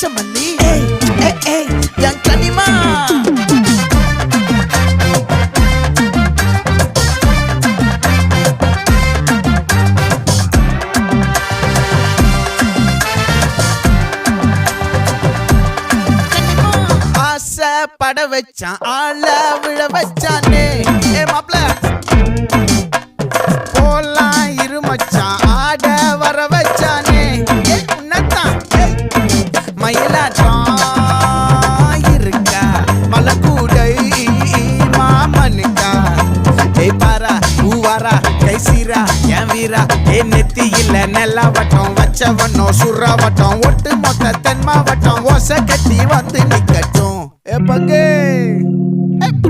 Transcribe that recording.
மல்லி என் கனிமா பட வச்சான் ஆள விழ வச்சானே மாப்ள போலாம் இருமச்சான் ஆட வர வச்சானே உன்னத்தான் மயிலாட்டம் இருக்கா மலக்கூடை மாமனுக்கா பாரா பூவாரா கைசீரா என் வீரா நெத்தி இல்ல நெல்லா வட்டம் வச்சவனோ சுறா வட்டம் ஒட்டு மொத்த தென் மாவட்டம் ஓசை கட்டி வந்து நிக்கட்டும் பங்கே